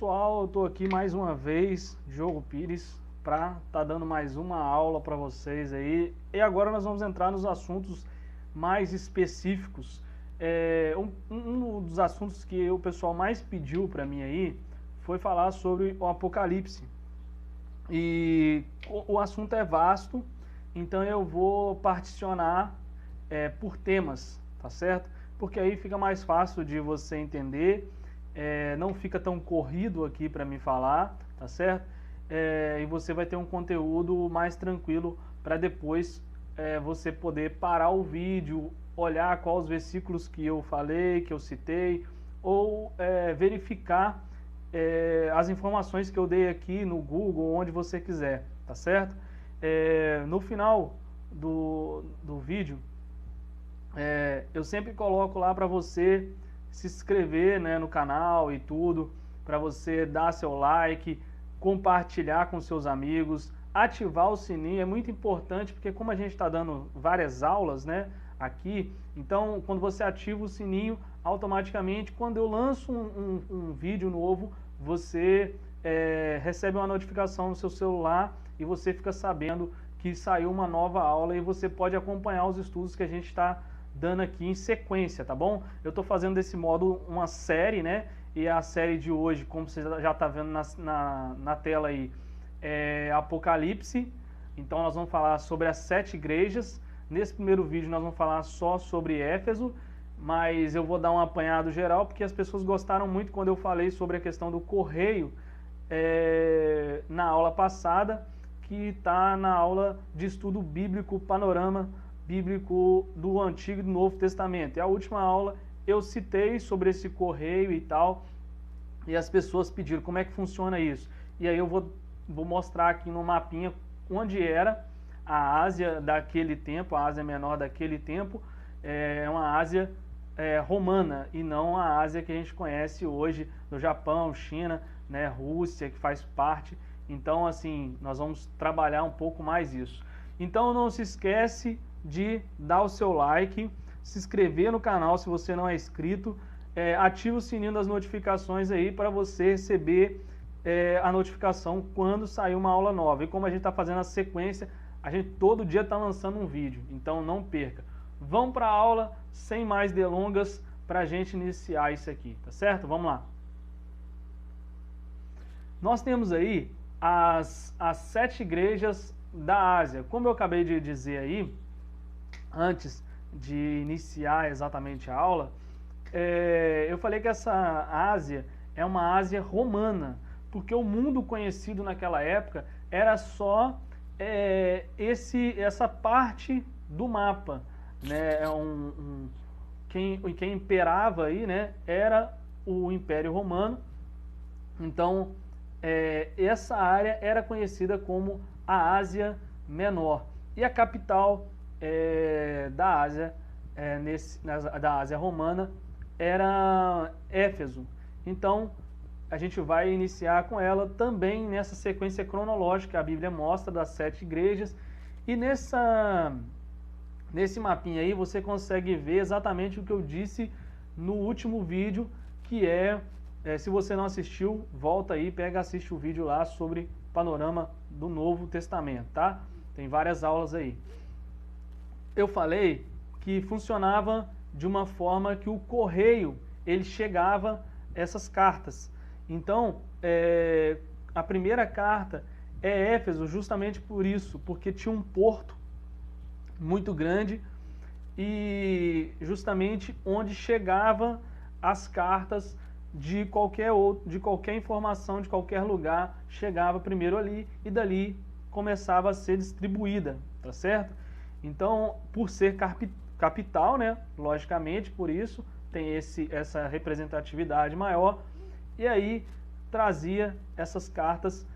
pessoal, eu estou aqui mais uma vez, Diogo Pires, para estar dando mais uma aula para vocês aí. E agora nós vamos entrar nos assuntos mais específicos. Um dos assuntos que o pessoal mais pediu para mim aí foi falar sobre o Apocalipse. E o assunto é vasto, então eu vou particionar por temas, tá certo? Porque aí fica mais fácil de você entender. Não fica tão corrido aqui para me falar, tá certo? E você vai ter um conteúdo mais tranquilo para depois você poder parar o vídeo, olhar quais os versículos que eu falei, que eu citei, ou verificar as informações que eu dei aqui no Google, onde você quiser, tá certo? No final do vídeo, eu sempre coloco lá para você se inscrever, né, no canal e tudo, para você dar seu like, compartilhar com seus amigos, ativar o sininho, é muito importante, porque como a gente está dando várias aulas, né, aqui, então quando você ativa o sininho, automaticamente quando eu lanço um vídeo novo, você recebe uma notificação no seu celular e você fica sabendo que saiu uma nova aula e você pode acompanhar os estudos que a gente está dando aqui em sequência, tá bom? Eu estou fazendo desse modo uma série, né? E a série de hoje, como você já está vendo na tela aí, é Apocalipse. Então nós vamos falar sobre as 7 igrejas. Nesse primeiro vídeo nós vamos falar só sobre Éfeso, mas eu vou dar um apanhado geral, porque as pessoas gostaram muito quando eu falei sobre a questão do correio na aula passada, que está na aula de estudo bíblico, panorama bíblico do Antigo e do Novo Testamento. E a última aula eu citei sobre esse correio e tal, e as pessoas pediram como é que funciona isso. E aí eu vou mostrar aqui no mapinha onde era a Ásia daquele tempo, a Ásia Menor daquele tempo, é uma Ásia romana, e não a Ásia que a gente conhece hoje, do Japão, China, né, Rússia, que faz parte. Então, assim, nós vamos trabalhar um pouco mais isso. Então não se esquece de dar o seu like, se inscrever no canal se você não é inscrito, ativa o sininho das notificações aí para você receber a notificação quando sair uma aula nova. E como a gente está fazendo a sequência, a gente todo dia está lançando um vídeo, então não perca. Vamos para a aula, sem mais delongas, para a gente iniciar isso aqui, tá certo? Vamos lá. Nós temos aí as 7 igrejas da Ásia. Como eu acabei de dizer aí, antes de iniciar exatamente a aula, eu falei que essa Ásia é uma Ásia romana, porque o mundo conhecido naquela época era só essa parte do mapa, né? Quem imperava aí, né, era o Império Romano. Então essa área era conhecida como a Ásia Menor, e a capital da Ásia, da Ásia Romana, era Éfeso. Então a gente vai iniciar com ela também nessa sequência cronológica que a Bíblia mostra das 7 igrejas, e nesse mapinha aí você consegue ver exatamente o que eu disse no último vídeo, que se você não assistiu, volta aí, assiste o vídeo lá sobre panorama do Novo Testamento, tá? Tem várias aulas aí. Eu falei que funcionava de uma forma que o correio, ele chegava essas cartas. Então, a primeira carta é Éfeso, justamente por isso, porque tinha um porto muito grande e justamente onde chegava as cartas de qualquer informação, de qualquer lugar, chegava primeiro ali e dali começava a ser distribuída, tá certo? Então, por ser capital, né, logicamente, por isso tem essa representatividade maior, e aí trazia essas cartas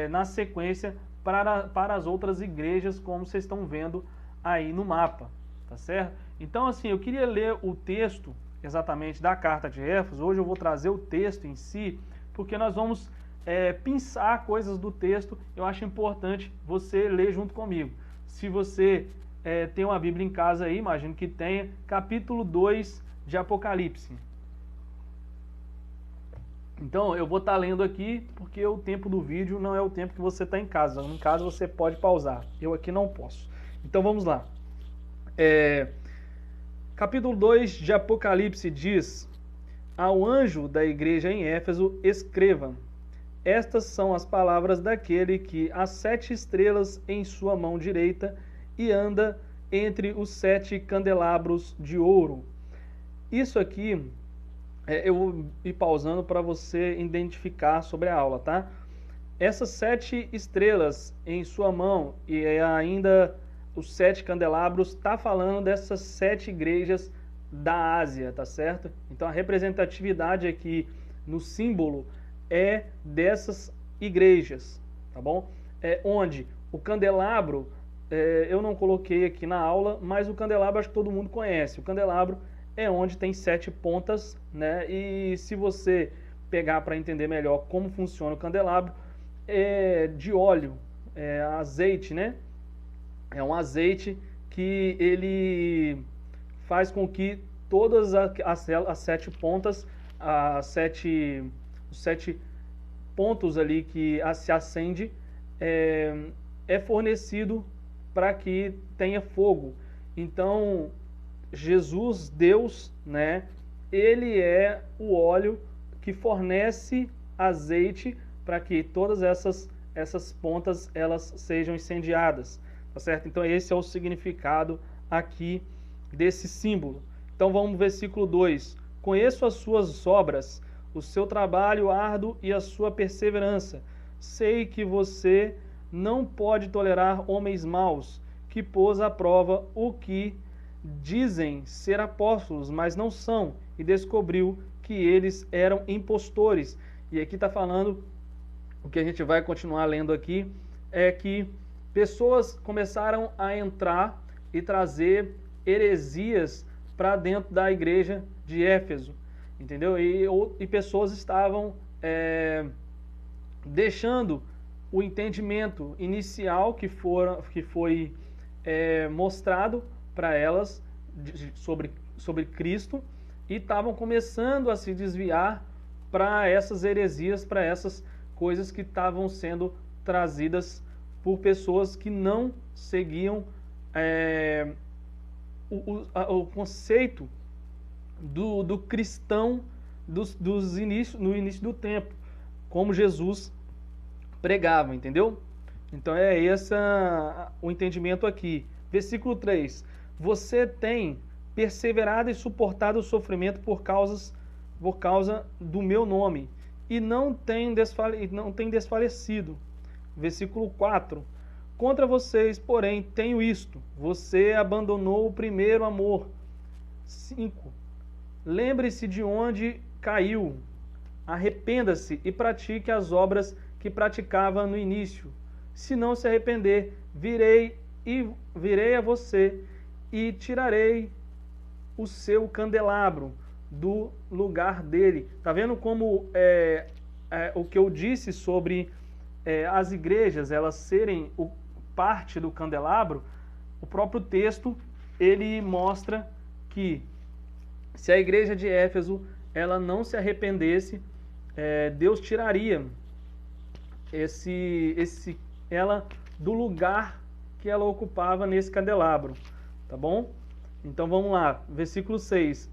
na sequência para as outras igrejas, como vocês estão vendo aí no mapa, tá certo? Então, assim, eu queria ler o texto exatamente da carta de Éfeso. Hoje eu vou trazer o texto em si, porque nós vamos pensar coisas do texto. Eu acho importante você ler junto comigo. Se você tem uma Bíblia em casa aí, imagino que tenha, capítulo 2 de Apocalipse. Então, eu vou estar lendo aqui porque o tempo do vídeo não é o tempo que você está em casa. Em casa você pode pausar, eu aqui não posso. Então, vamos lá. Capítulo 2 de Apocalipse diz: Ao anjo da igreja em Éfeso, escreva: Estas são as palavras daquele que há 7 estrelas em sua mão direita e anda entre os 7 candelabros de ouro. Isso aqui, eu vou ir pausando para você identificar sobre a aula, tá? Essas 7 estrelas em sua mão e ainda os 7 candelabros, está falando dessas 7 igrejas da Ásia, tá certo? Então a representatividade aqui no símbolo é dessas igrejas, tá bom? Onde o candelabro, eu não coloquei aqui na aula, mas o candelabro acho que todo mundo conhece. O candelabro é onde tem 7 pontas, né? E se você pegar para entender melhor como funciona o candelabro, é de óleo, azeite, né? É um azeite que ele faz com que todas as 7 pontas, os 7 pontos ali que se acende, é fornecido para que tenha fogo. Então, Jesus, Deus, né, ele é o óleo que fornece azeite para que todas essas pontas elas sejam incendiadas. Tá certo? Então esse é o significado aqui desse símbolo. Então vamos ao versículo 2. Conheço as suas obras, o seu trabalho árduo e a sua perseverança. Sei que você não pode tolerar homens maus, que pôs à prova o que dizem ser apóstolos, mas não são, e descobriu que eles eram impostores. E aqui está falando, o que a gente vai continuar lendo aqui, é que pessoas começaram a entrar e trazer heresias para dentro da igreja de Éfeso, entendeu? E pessoas estavam deixando o entendimento inicial que foi mostrado para elas sobre Cristo e estavam começando a se desviar para essas heresias, para essas coisas que estavam sendo trazidas por pessoas que não seguiam o conceito do cristão no início do tempo, como Jesus pregava, entendeu? Então é esse o entendimento aqui. Versículo 3. Você tem perseverado e suportado o sofrimento por causa do meu nome, e não tem desfalecido. Versículo 4. Contra vocês, porém, tenho isto: você abandonou o primeiro amor. 5. Lembre-se de onde caiu, arrependa-se e pratique as obras que praticava no início. Se não se arrepender, virei a você e tirarei o seu candelabro do lugar dele. Tá vendo como o que eu disse sobre as igrejas elas serem parte do candelabro? O próprio texto ele mostra que se a igreja de Éfeso ela não se arrependesse, Deus tiraria ela do lugar que ela ocupava nesse candelabro, tá bom? Então vamos lá, versículo 6.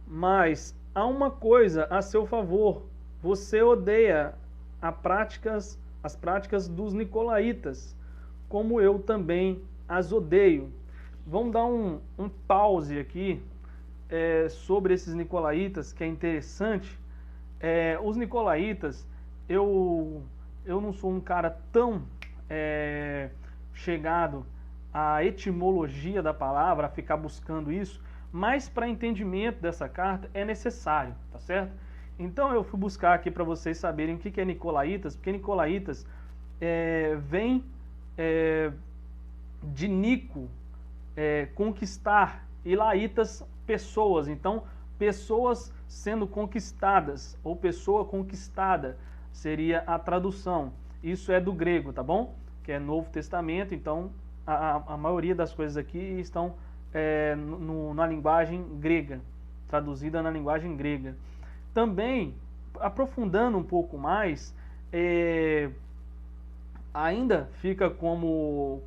Mas há uma coisa a seu favor: você odeia as práticas dos nicolaítas, como eu também as odeio. Vamos dar um pause aqui sobre esses nicolaítas, que é interessante. Os nicolaítas, eu não sou um cara tão chegado à etimologia da palavra, a ficar buscando isso, mas para entendimento dessa carta é necessário, tá certo? Então eu fui buscar aqui para vocês saberem o que é nicolaítas, porque nicolaítas vem de Nico, conquistar, e laítas, pessoas. Então, pessoas sendo conquistadas, ou pessoa conquistada, seria a tradução. Isso é do grego, tá bom? Que é Novo Testamento, então a maioria das coisas aqui estão na linguagem grega, traduzida na linguagem grega. Também aprofundando um pouco mais, ainda fica como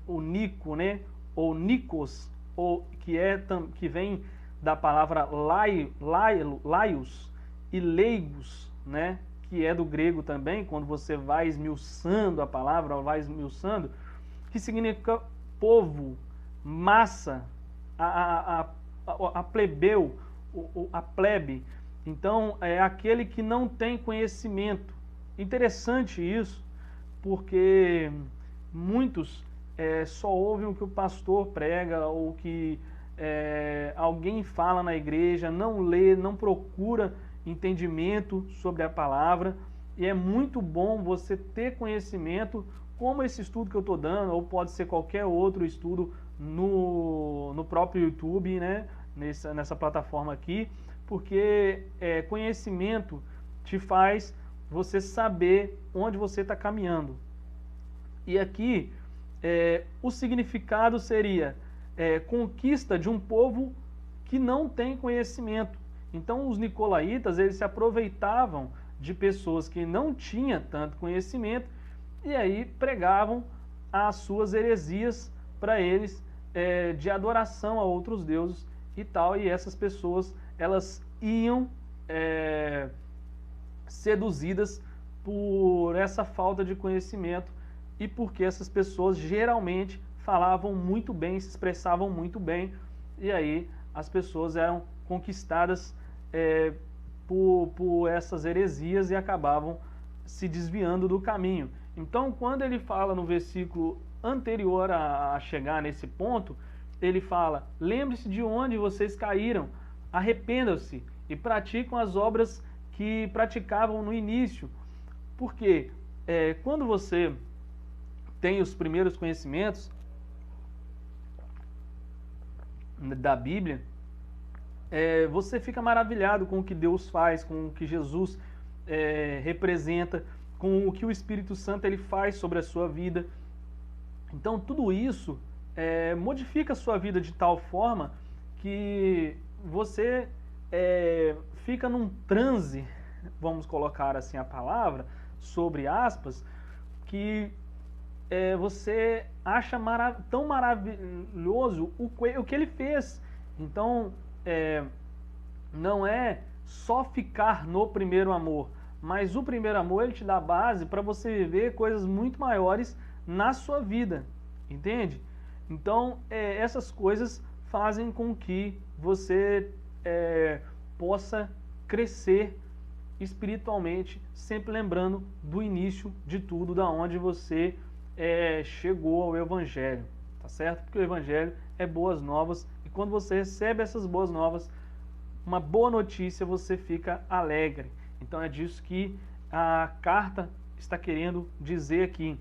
o Nico, né? Ou Nikos, ou que vem da palavra laios e leigos, né? Que é do grego também, quando você vai esmiuçando a palavra, vai esmiuçando, que significa povo, massa, a plebeu, a plebe. Então, é aquele que não tem conhecimento. Interessante isso, porque muitos só ouvem o que o pastor prega, ou que alguém fala na igreja, não lê, não procura entendimento sobre a palavra. E é muito bom você ter conhecimento, como esse estudo que eu estou dando, ou pode ser qualquer outro estudo no próprio YouTube, né? Nessa plataforma aqui, porque conhecimento te faz você saber onde você está caminhando. E aqui o significado seria conquista de um povo que não tem conhecimento. Então os nicolaítas, eles se aproveitavam de pessoas que não tinham tanto conhecimento e aí pregavam as suas heresias para eles, de adoração a outros deuses e tal, e essas pessoas, elas iam seduzidas por essa falta de conhecimento e porque essas pessoas geralmente falavam muito bem, se expressavam muito bem, e aí as pessoas eram conquistadas por essas heresias e acabavam se desviando do caminho. Então, quando ele fala no versículo anterior a chegar nesse ponto, ele fala: lembre-se de onde vocês caíram, arrependam-se e praticam as obras que praticavam no início. Porque quando você tem os primeiros conhecimentos da Bíblia, você fica maravilhado com o que Deus faz, com o que Jesus representa, com o que o Espírito Santo ele faz sobre a sua vida. Então tudo isso modifica a sua vida de tal forma que você fica num transe, vamos colocar assim a palavra, sobre aspas, que você acha tão maravilhoso o que ele fez. Então, não é só ficar no primeiro amor, mas o primeiro amor ele te dá base para você viver coisas muito maiores na sua vida, entende? Então, essas coisas fazem com que você possa crescer espiritualmente, sempre lembrando do início de tudo, da onde você chegou ao Evangelho, tá certo? Porque o Evangelho é boas novas, e quando você recebe essas boas novas, uma boa notícia, você fica alegre. Então é disso que a carta está querendo dizer aqui.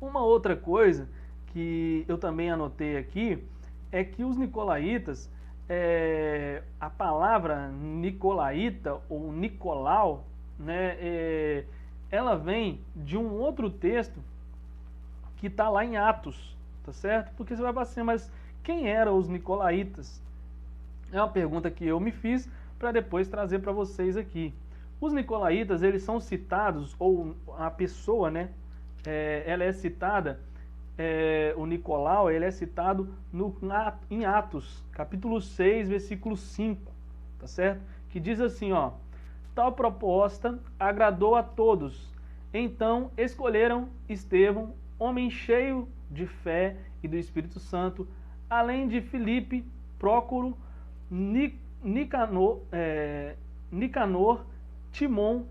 Uma outra coisa que eu também anotei aqui é que os nicolaítas, a palavra nicolaíta ou Nicolau, né, ela vem de um outro texto que está lá em Atos, tá certo? Porque você vai falar assim, mas quem eram os nicolaítas? É uma pergunta que eu me fiz para depois trazer para vocês aqui. Os nicolaítas, eles são citados, ou a pessoa, né, ela é citada, o Nicolau, ele é citado em Atos, capítulo 6, versículo 5, tá certo? Que diz assim, ó: tal proposta agradou a todos, então escolheram Estevão, homem cheio de fé e do Espírito Santo, além de Filipe, Prócoro, Nicanor, Timon,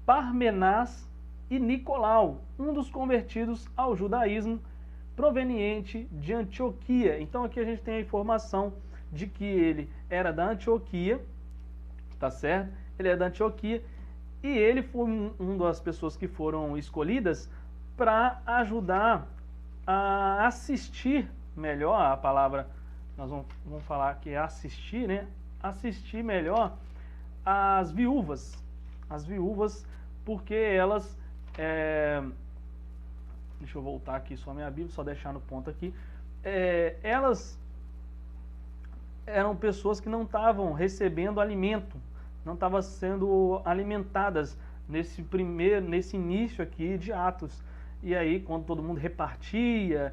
Parmenás e Nicolau, um dos convertidos ao judaísmo, proveniente de Antioquia. Então aqui a gente tem a informação de que ele era da Antioquia, tá certo? Ele é da Antioquia e ele foi uma das pessoas que foram escolhidas para ajudar a assistir melhor, a palavra nós vamos falar que é assistir, né? Assistir melhor as viúvas, porque elas, deixa eu voltar aqui só a minha Bíblia, só deixar no ponto aqui, elas eram pessoas que não estavam recebendo alimento, não estavam sendo alimentadas nesse início aqui de Atos. E aí, quando todo mundo repartia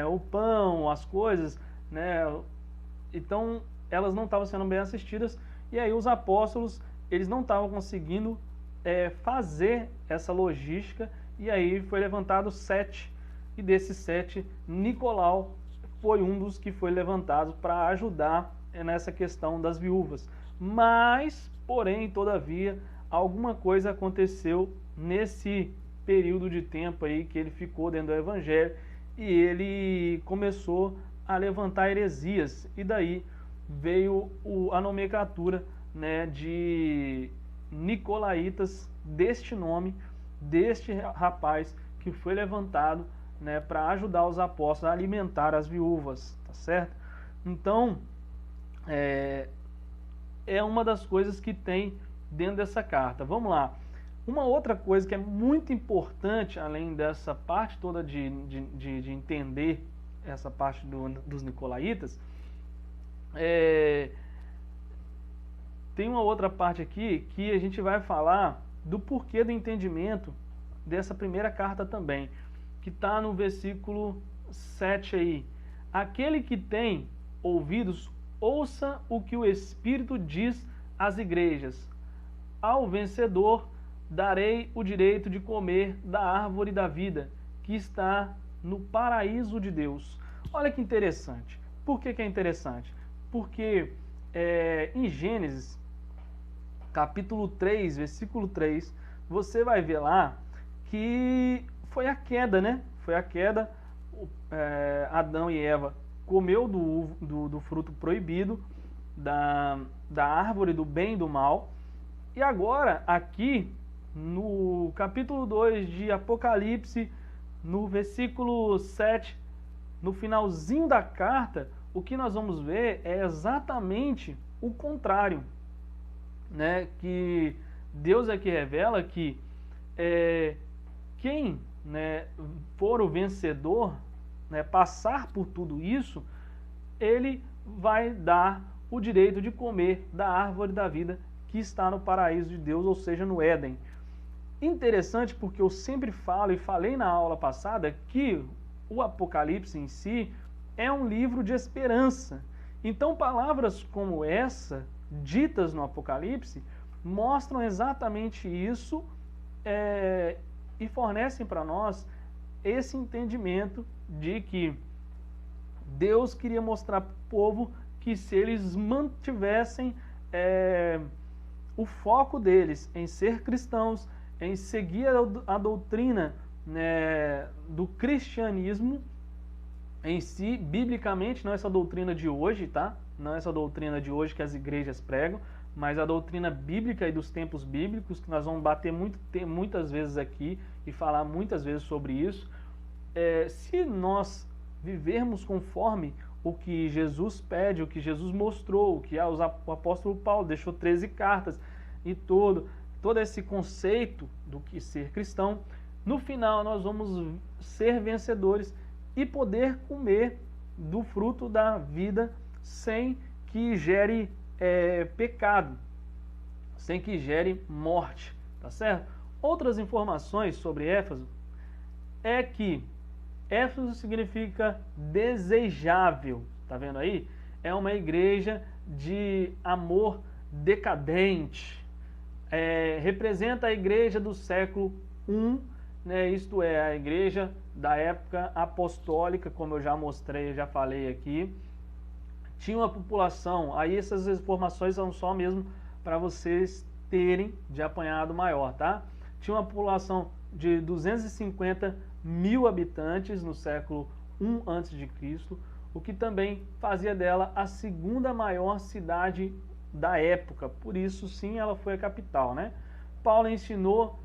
o pão, as coisas, né, então elas não estavam sendo bem assistidas, e aí os apóstolos, eles não estavam conseguindo fazer essa logística, e aí foi levantado 7, e desses 7, Nicolau foi um dos que foi levantado para ajudar nessa questão das viúvas. Mas, porém, todavia, alguma coisa aconteceu nesse período de tempo aí que ele ficou dentro do evangelho, e ele começou a levantar heresias, e daí veio a nomenclatura, né, de Nicolaitas, deste nome, deste rapaz que foi levantado, né, para ajudar os apóstolos a alimentar as viúvas, tá certo? Então, é uma das coisas que tem dentro dessa carta. Vamos lá. Uma outra coisa que é muito importante, além dessa parte toda de entender essa parte dos Nicolaitas, tem uma outra parte aqui que a gente vai falar do porquê do entendimento dessa primeira carta também, que está no versículo 7 aí. Aquele que tem ouvidos, ouça o que o Espírito diz às igrejas. Ao vencedor darei o direito de comer da árvore da vida, que está no paraíso de Deus. Olha que interessante. Por que é interessante? Porque em Gênesis, capítulo 3, versículo 3, você vai ver lá que foi a queda, né? Foi a queda, Adão e Eva comeu do fruto proibido, da árvore do bem e do mal. E agora, aqui, no capítulo 2 de Apocalipse, no versículo 7, no finalzinho da carta, o que nós vamos ver é exatamente o contrário, né? Que Deus aqui revela que quem, né, for o vencedor, né, passar por tudo isso, ele vai dar o direito de comer da árvore da vida que está no paraíso de Deus, ou seja, no Éden. Interessante porque eu sempre falo e falei na aula passada que o Apocalipse em si é um livro de esperança. Então palavras como essa, ditas no Apocalipse, mostram exatamente isso e fornecem para nós esse entendimento de que Deus queria mostrar para o povo que se eles mantivessem o foco deles em ser cristãos, em seguir a doutrina, né, do cristianismo em si, biblicamente, não essa doutrina de hoje, tá? Não essa doutrina de hoje que as igrejas pregam, mas a doutrina bíblica e dos tempos bíblicos, que nós vamos bater muitas vezes aqui e falar muitas vezes sobre isso. Se nós vivermos conforme o que Jesus pede, o que Jesus mostrou, o que o apóstolo Paulo deixou 13 cartas e todo esse conceito do que ser cristão, no final nós vamos ser vencedores e poder comer do fruto da vida sem que gere pecado, sem que gere morte, tá certo? Outras informações sobre Éfeso é que Éfeso significa desejável, tá vendo aí? É uma igreja de amor decadente, representa a igreja do século I, né? Isto é, a igreja da época apostólica, como eu já mostrei, já falei aqui. Tinha uma população, aí essas informações são só mesmo para vocês terem de apanhado maior, tá? Tinha uma população de 250 mil habitantes no século I a.C., o que também fazia dela a segunda maior cidade da época, por isso sim ela foi a capital, né? Paulo ensinou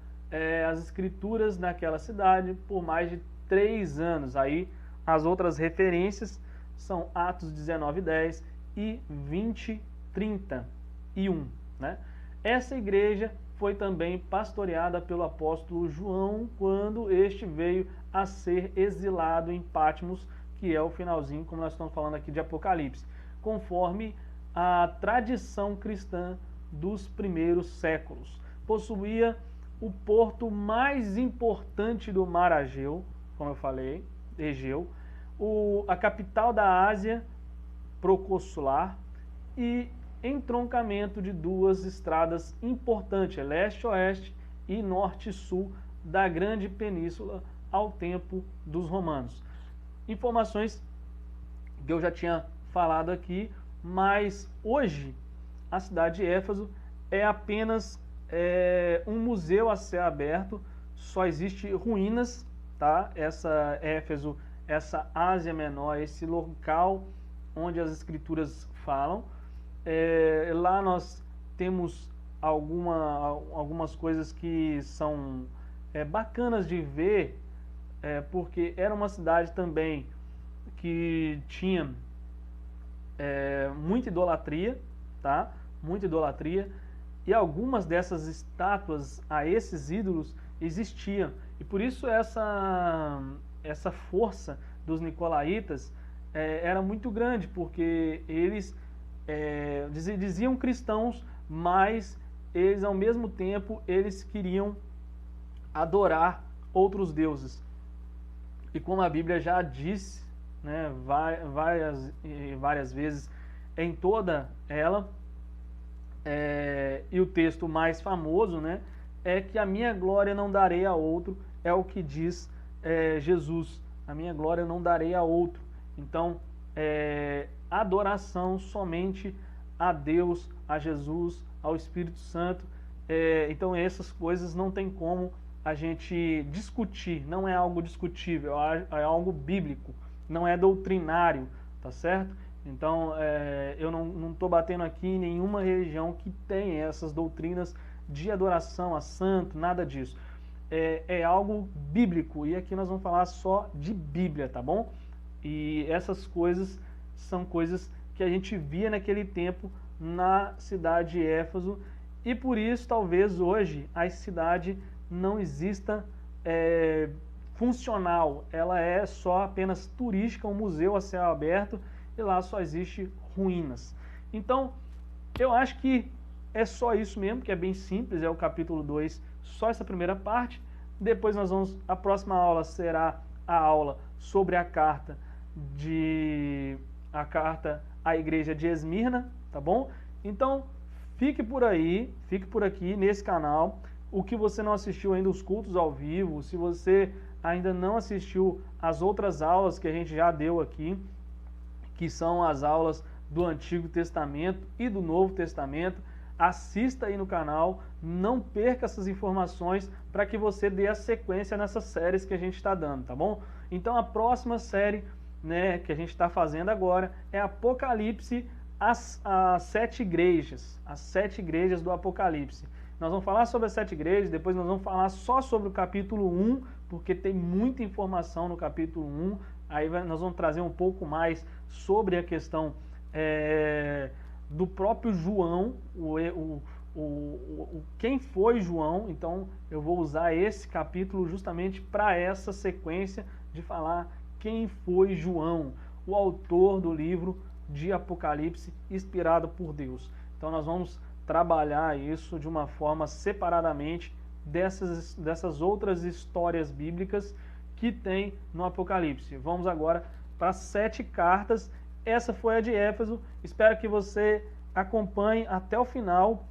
as escrituras naquela cidade por mais de 3 anos, aí as outras referências são Atos 19:10 e 20:31, né? Essa igreja foi também pastoreada pelo apóstolo João quando este veio a ser exilado em Patmos, que é o finalzinho, como nós estamos falando aqui, de Apocalipse. Conforme a tradição cristã, dos primeiros séculos. Possuía o porto mais importante do mar Egeu, como eu falei, Egeu, a capital da Ásia proconsular e entroncamento de duas estradas importantes, leste-oeste e norte-sul da grande península ao tempo dos romanos. Informações que eu já tinha falado aqui, mas hoje a cidade de Éfeso é apenas um museu a céu aberto, só existe ruínas, tá? Essa Éfeso, essa Ásia Menor, esse local onde as escrituras falam. Lá nós temos algumas coisas que são bacanas de ver, porque era uma cidade também que tinha muita idolatria, tá? Muita idolatria, e algumas dessas estátuas a esses ídolos existiam, e por isso essa força dos nicolaítas era muito grande, porque eles diziam cristãos, mas eles ao mesmo tempo eles queriam adorar outros deuses. E como a Bíblia já disse, né, várias vezes em toda ela, e o texto mais famoso, né, é que a minha glória não darei a outro, é o que diz Jesus, a minha glória não darei a outro. Então, adoração somente a Deus, a Jesus, ao Espírito Santo. Então essas coisas não tem como a gente discutir, não é algo discutível, é algo bíblico, não é doutrinário, tá certo? Então eu não estou batendo aqui em nenhuma religião que tenha essas doutrinas de adoração a santo, nada disso. É algo bíblico, e aqui nós vamos falar só de Bíblia, tá bom? E essas coisas são coisas que a gente via naquele tempo na cidade de Éfeso, e por isso talvez hoje a cidade não exista funcional, ela é só apenas turística, um museu a céu aberto, e lá só existe ruínas. Então eu acho que é só isso mesmo, que é bem simples, é o capítulo 2, só essa primeira parte. Depois a próxima aula será a aula sobre a carta à igreja de Esmirna, tá bom? Então, fique por aí, fique por aqui nesse canal. O que você não assistiu ainda os cultos ao vivo, se você ainda não assistiu as outras aulas que a gente já deu aqui, que são as aulas do Antigo Testamento e do Novo Testamento, assista aí no canal, não perca essas informações para que você dê a sequência nessas séries que a gente está dando, tá bom? Então a próxima série, né, que a gente está fazendo agora é Apocalipse, as 7 igrejas, as 7 igrejas do Apocalipse. Nós vamos falar sobre as 7 igrejas, depois nós vamos falar só sobre o capítulo 1, porque tem muita informação no capítulo 1, aí nós vamos trazer um pouco mais sobre a questão do próprio João, quem foi João. Então eu vou usar esse capítulo justamente para essa sequência de falar quem foi João, o autor do livro de Apocalipse inspirado por Deus. Então nós vamos trabalhar isso de uma forma separadamente dessas outras histórias bíblicas que tem no Apocalipse. Vamos agora para as 7 cartas. Essa foi a de Éfeso. Espero que você acompanhe até o final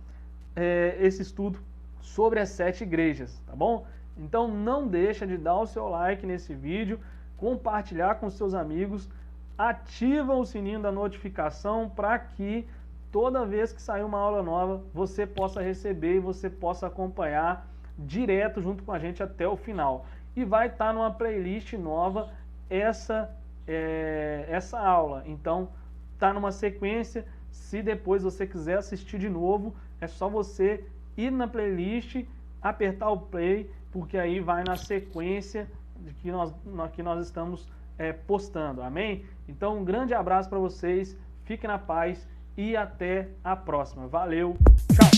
esse estudo sobre as 7 igrejas, tá bom? Então não deixa de dar o seu like nesse vídeo, compartilhar com seus amigos, ativa o sininho da notificação para que toda vez que sair uma aula nova você possa receber e você possa acompanhar direto junto com a gente até o final. E vai estar numa playlist nova essa aula, então tá numa sequência. Se depois você quiser assistir de novo, é só você ir na playlist, apertar o play, porque aí vai na sequência que nós estamos postando, amém? Então um grande abraço para vocês, fiquem na paz e até a próxima. Valeu, tchau!